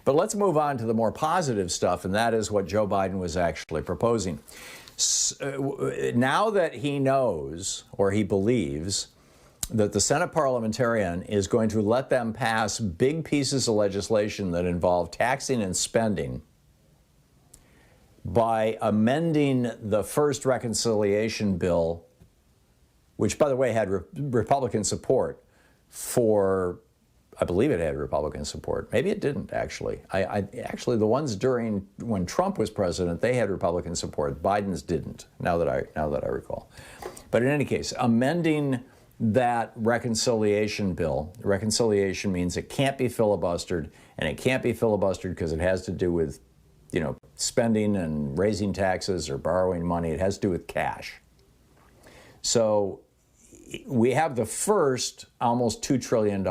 But let's move on to the more positive stuff, and that is what Joe Biden was actually proposing. Now that he knows, or he believes, that the Senate parliamentarian is going to let them pass big pieces of legislation that involve taxing and spending by amending the first reconciliation bill, which, by the way, had Republican support for, I believe it had Republican support. Maybe it didn't, actually. Actually, the ones when Trump was president, they had Republican support. Biden's didn't, now that I recall. But in any case, amending that reconciliation bill. Reconciliation means it can't be filibustered, and it can't be filibustered because it has to do with, spending and raising taxes or borrowing money. It has to do with cash. So we have the first almost $2 trillion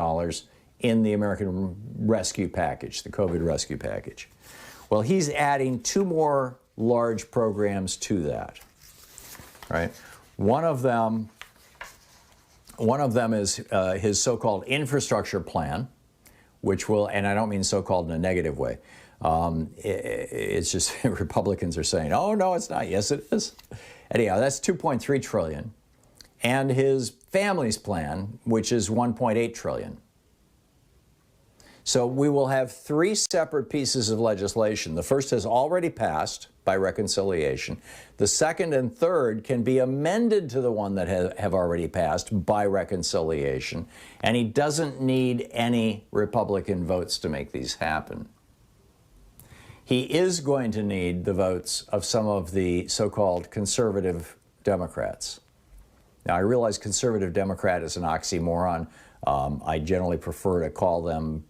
in the American Rescue Package, the COVID Rescue Package. Well, he's adding two more large programs to that, right? One of them is his so-called infrastructure plan, which will, and I don't mean so-called in a negative way. It's just Republicans are saying, oh, no, it's not. Yes, it is. Anyhow, that's $2.3 trillion. And his family's plan, which is $1.8 trillion. So we will have three separate pieces of legislation. The first has already passed by reconciliation. The second and third can be amended to the one that have already passed by reconciliation. And he doesn't need any Republican votes to make these happen. He is going to need the votes of some of the so-called conservative Democrats. Now, I realize conservative Democrat is an oxymoron. I generally prefer to call them,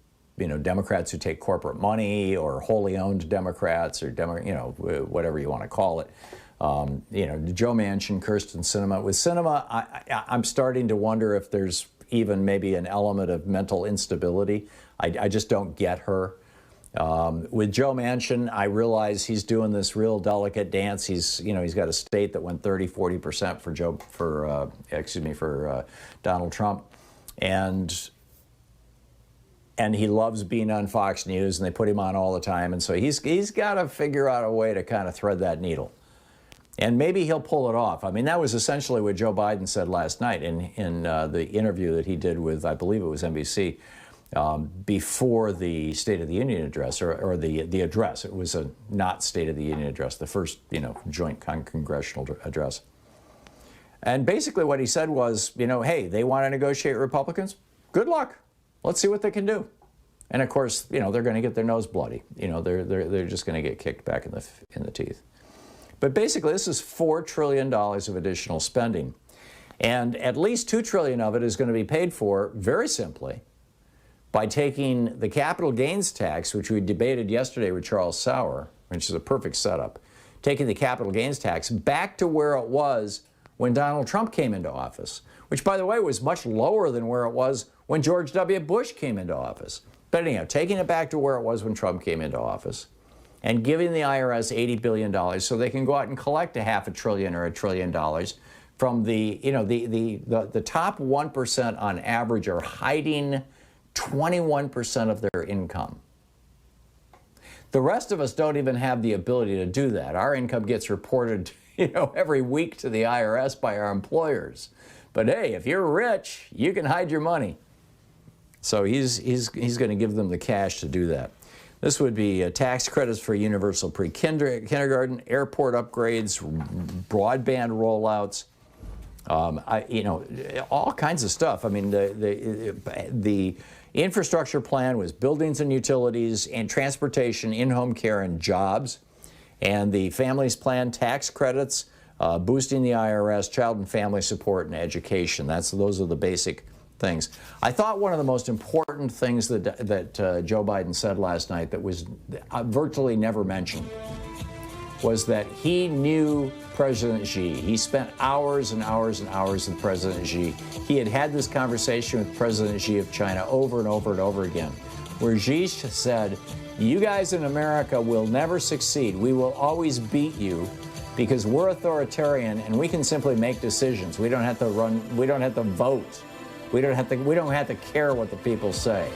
Democrats who take corporate money, or wholly owned Democrats, or whatever you want to call it. Joe Manchin, Kyrsten Sinema. With Sinema, I'm starting to wonder if there's even maybe an element of mental instability. I just don't get her. With Joe Manchin, I realize he's doing this real delicate dance. He's got a state that went 30-40% for Donald Trump, and he loves being on Fox News, and they put him on all the time, and so he's got to figure out a way to kind of thread that needle, and maybe he'll pull it off. I mean, that was essentially what Joe Biden said last night in the interview that he did with, I believe it was NBC. Before the State of the Union address, or the address. It was a not State of the Union address, the first, joint congressional address. And basically what he said was, hey, they want to negotiate with Republicans? Good luck. Let's see what they can do. And of course, they're going to get their nose bloody. They're just going to get kicked back in the teeth. But basically, this is $4 trillion of additional spending. And at least $2 trillion of it is going to be paid for, very simply, by taking the capital gains tax, which we debated yesterday with Charles Sauer, which is a perfect setup, taking the capital gains tax back to where it was when Donald Trump came into office, which, by the way, was much lower than where it was when George W. Bush came into office. But anyhow, taking it back to where it was when Trump came into office, and giving the IRS $80 billion so they can go out and collect $500 billion or $1 trillion from the top 1% on average are hiding 21% of their income. The rest of us don't even have the ability to do that. Our income gets reported, every week to the IRS by our employers. But hey, if you're rich, you can hide your money. So he's going to give them the cash to do that. This would be tax credits for universal pre-kindergarten, airport upgrades, broadband rollouts, all kinds of stuff. I mean, the infrastructure plan was buildings and utilities and transportation, in-home care and jobs. And the families plan, tax credits, boosting the IRS, child and family support, and education. Those are the basic things. I thought one of the most important things that Joe Biden said last night that was virtually never mentioned was that he knew President Xi. He spent hours and hours and hours with President Xi. He had this conversation with President Xi of China over and over and over again, where Xi said, you guys in America will never succeed. We will always beat you because we're authoritarian and we can simply make decisions. We don't have to run, we don't have to vote. We don't have to care what the people say.